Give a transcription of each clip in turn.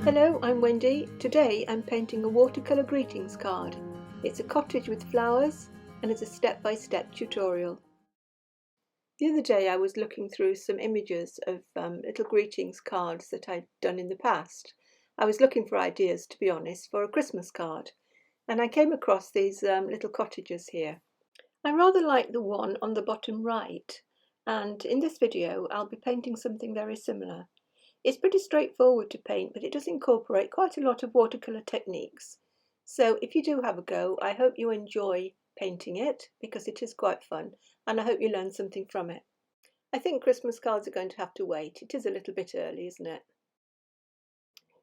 Hello, I'm Wendy. Today I'm painting a watercolour greetings card. It's a cottage with flowers and it's a step-by-step tutorial. The other day I was looking through some images of little greetings cards that I'd done in the past. I was looking for ideas, to be honest, for a Christmas card, and I came across these little cottages here. I rather like the one on the bottom right, and in this video I'll be painting something very similar. It's pretty straightforward to paint, but it does incorporate quite a lot of watercolour techniques. So if you do have a go, I hope you enjoy painting it, because it is quite fun, and I hope you learn something from it. I think Christmas cards are going to have to wait. It is a little bit early, isn't it?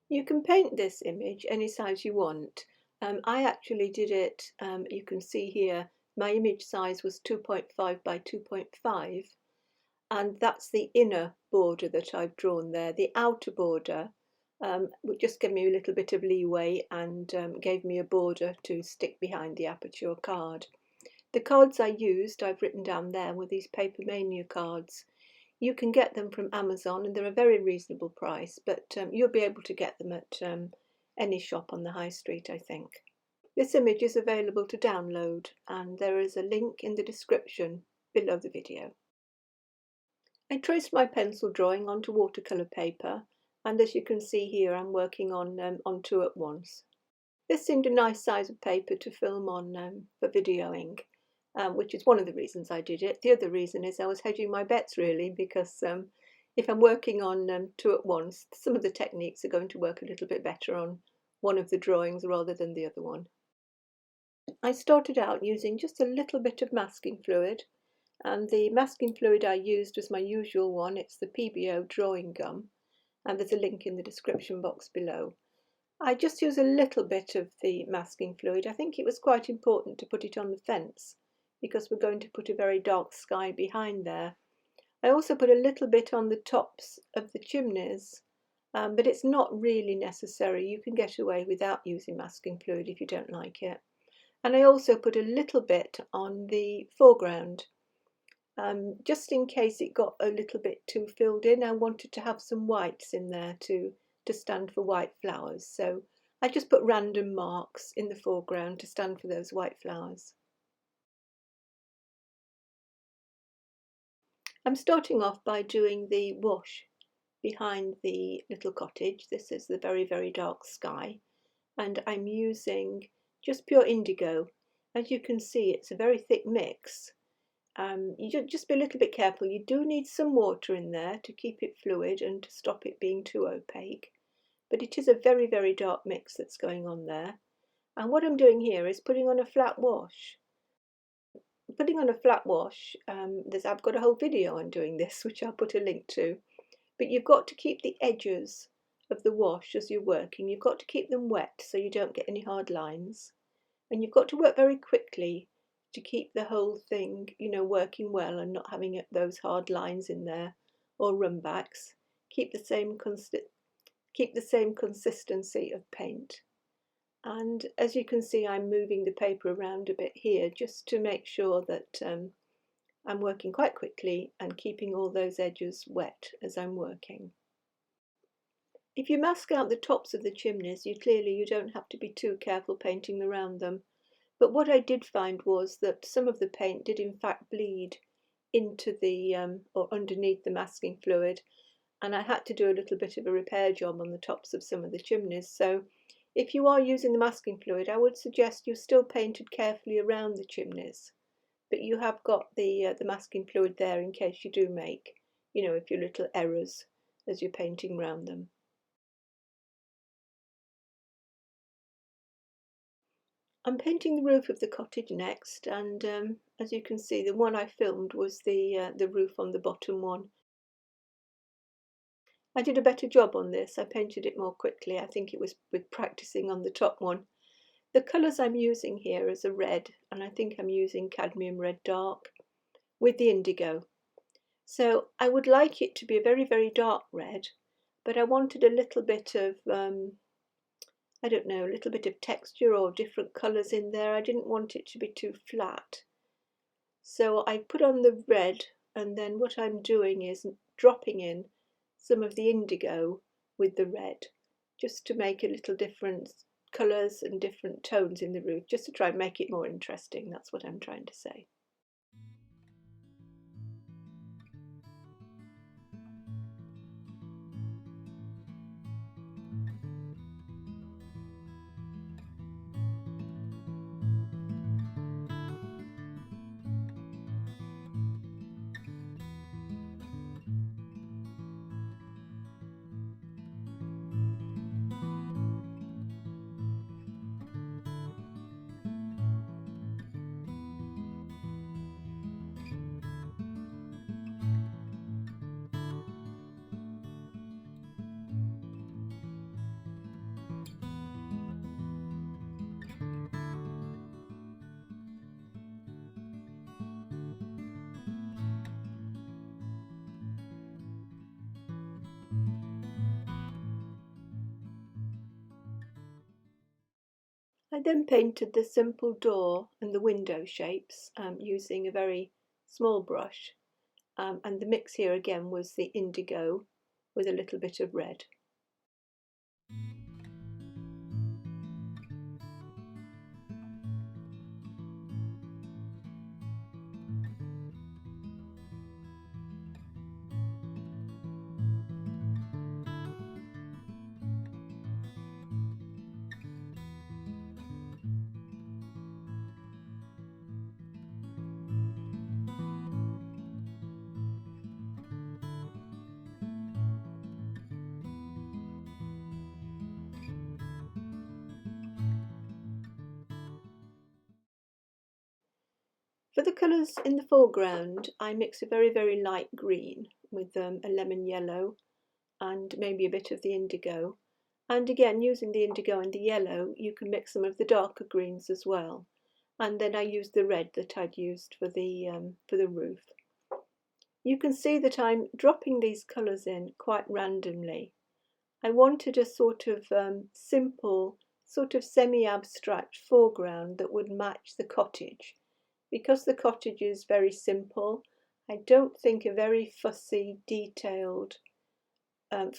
You can paint this image any size you want. I actually did it, you can see here, my image size was 2.5 by 2.5. And that's the inner border that I've drawn there. The outer border would just give me a little bit of leeway and gave me a border to stick behind the Aperture card. The cards I used, I've written down there, were these Papermania cards. You can get them from Amazon and they're a very reasonable price, but you'll be able to get them at any shop on the high street, I think. This image is available to download and there is a link in the description below the video. I traced my pencil drawing onto watercolour paper, and as you can see here I'm working on two at once. This seemed a nice size of paper to film on for videoing, which is one of the reasons I did it. The other reason is I was hedging my bets really, because if I'm working on two at once, some of the techniques are going to work a little bit better on one of the drawings rather than the other one. I started out using just a little bit of masking fluid. And the masking fluid I used was my usual one. It's the PBO drawing gum, and there's a link in the description box below. I just use a little bit of the masking fluid. I think it was quite important to put it on the fence because we're going to put a very dark sky behind there. I also put a little bit on the tops of the chimneys, but it's not really necessary. You can get away without using masking fluid if you don't like it. And I also put a little bit on the foreground. Just in case it got a little bit too filled in, I wanted to have some whites in there to stand for white flowers. So I just put random marks in the foreground to stand for those white flowers. I'm starting off by doing the wash behind the little cottage. This is the very, very dark sky, and I'm using just pure indigo. As you can see, it's a very thick mix. You just be a little bit careful. You do need some water in there to keep it fluid and to stop it being too opaque. But it is a very, very dark mix that's going on there. And what I'm doing here is putting on a flat wash. Putting on a flat wash, I've got a whole video on doing this, which I'll put a link to. But you've got to keep the edges of the wash as you're working. You've got to keep them wet so you don't get any hard lines. And you've got to work very quickly to keep the whole thing, working well and not having those hard lines in there or runbacks. Keep the same consistency of paint. And as you can see, I'm moving the paper around a bit here just to make sure that I'm working quite quickly and keeping all those edges wet as I'm working. If you mask out the tops of the chimneys, you don't have to be too careful painting around them. But what I did find was that some of the paint did in fact bleed into the or underneath the masking fluid, and I had to do a little bit of a repair job on the tops of some of the chimneys. So if you are using the masking fluid, I would suggest you still painted carefully around the chimneys, but you have got the masking fluid there in case you do make, a few little errors as you're painting around them. I'm painting the roof of the cottage next, and as you can see, the one I filmed was the roof on the bottom one. I did a better job on this. I painted it more quickly. I think it was with practicing on the top one. The colours I'm using here is a red, and I think I'm using cadmium red dark with the indigo. So I would like it to be a very, very dark red, but I wanted a little bit of I don't know, a little bit of texture or different colours in there. I didn't want it to be too flat. So I put on the red, and then what I'm doing is dropping in some of the indigo with the red. just to make a little different colours and different tones in the roof, just to try and make it more interesting. That's what I'm trying to say. I then painted the simple door and the window shapes using a very small brush, and the mix here again was the indigo with a little bit of red. For the colours in the foreground, I mix a very light green with a lemon yellow and maybe a bit of the indigo. And again, using the indigo and the yellow, you can mix some of the darker greens as well. And then I used the red that I'd used for the roof. You can see that I'm dropping these colours in quite randomly. I wanted a sort of simple, sort of semi-abstract foreground that would match the cottage. Because the cottage is very simple, I don't think a very fussy, detailed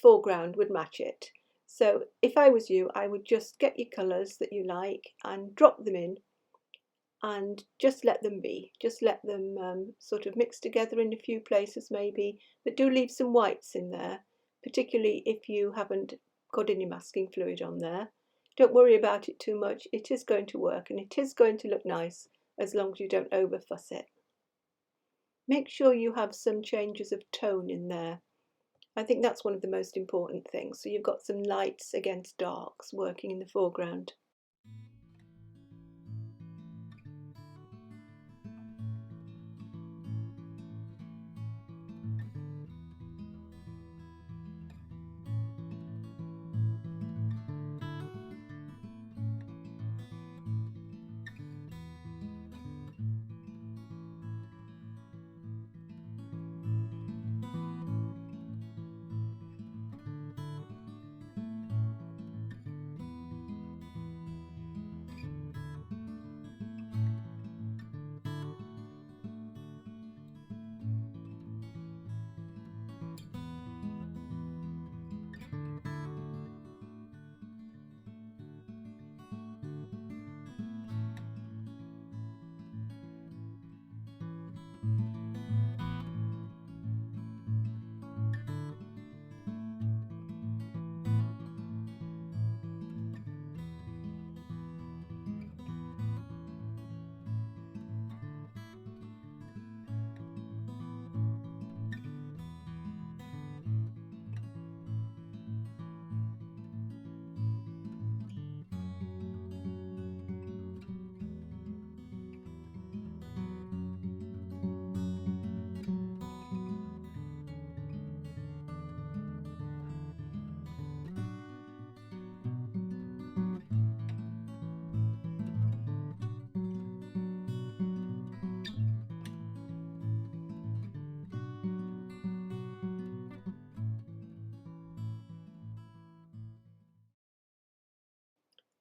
foreground would match it. So if I was you, I would just get your colours that you like and drop them in and just let them be. Just let them sort of mix together in a few places maybe, but do leave some whites in there, particularly if you haven't got any masking fluid on there. Don't worry about it too much. It is going to work and it is going to look nice as long as you don't over fuss it. Make sure you have some changes of tone in there. I think that's one of the most important things. So you've got some lights against darks working in the foreground.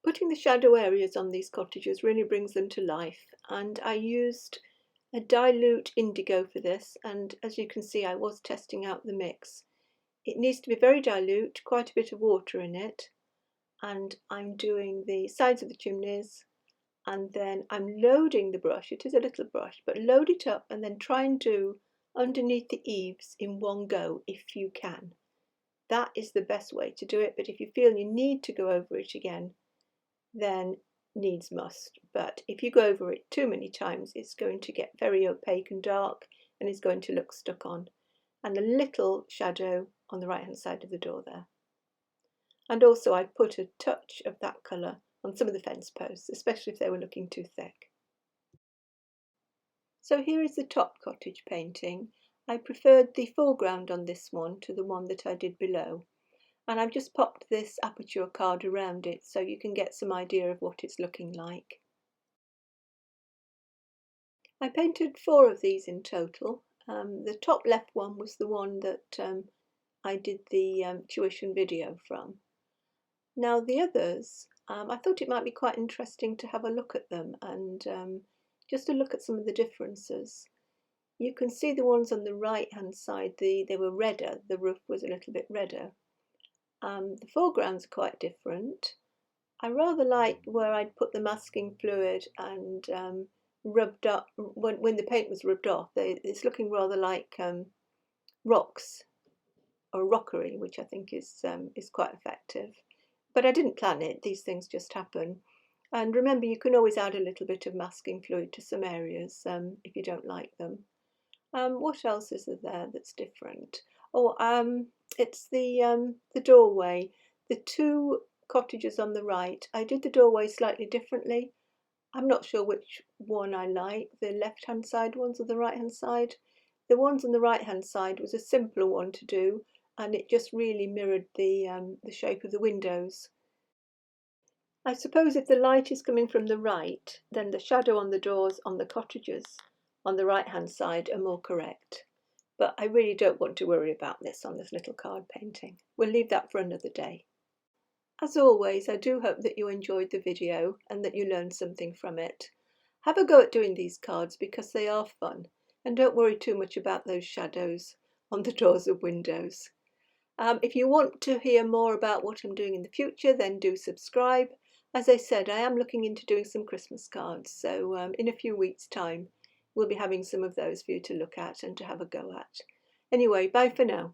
Putting the shadow areas on these cottages really brings them to life, and I used a dilute indigo for this, and as you can see I was testing out the mix. It needs to be very dilute, quite a bit of water in it, and I'm doing the sides of the chimneys, and then I'm loading the brush. It is a little brush, but load it up and then try and do underneath the eaves in one go if you can. That is the best way to do it, but if you feel you need to go over it again, then needs must. But if you go over it too many times, it's going to get very opaque and dark and it's going to look stuck on. And a little shadow on the right hand side of the door there. And also I put a touch of that colour on some of the fence posts, especially if they were looking too thick. So here is the top cottage painting. I preferred the foreground on this one to the one that I did below. And I've just popped this Aperture card around it so you can get some idea of what it's looking like. I painted 4 of these in total. The top left one was the one that I did the tuition video from. Now the others, I thought it might be quite interesting to have a look at them and just to look at some of the differences. You can see the ones on the right hand side, they were redder, the roof was a little bit redder. The foregrounds are quite different. I rather like where I'd put the masking fluid and rubbed up, when the paint was rubbed off, it's looking rather like rocks or rockery, which I think is quite effective. But I didn't plan it, these things just happen. And remember, you can always add a little bit of masking fluid to some areas if you don't like them. What else is there that's different? Oh, it's the doorway. The 2 cottages on the right, I did the doorway slightly differently. I'm not sure which one I like, the left-hand side ones or the right-hand side. The ones on the right-hand side was a simpler one to do, and it just really mirrored the shape of the windows. I suppose if the light is coming from the right, then the shadow on the doors on the cottages on the right-hand side are more correct. But I really don't want to worry about this on this little card painting. We'll leave that for another day. As always, I do hope that you enjoyed the video and that you learned something from it. Have a go at doing these cards because they are fun, and don't worry too much about those shadows on the doors of windows. If you want to hear more about what I'm doing in the future, then do subscribe. As I said, I am looking into doing some Christmas cards, so in a few weeks' time we'll be having some of those for you to look at and to have a go at. Anyway, bye for now.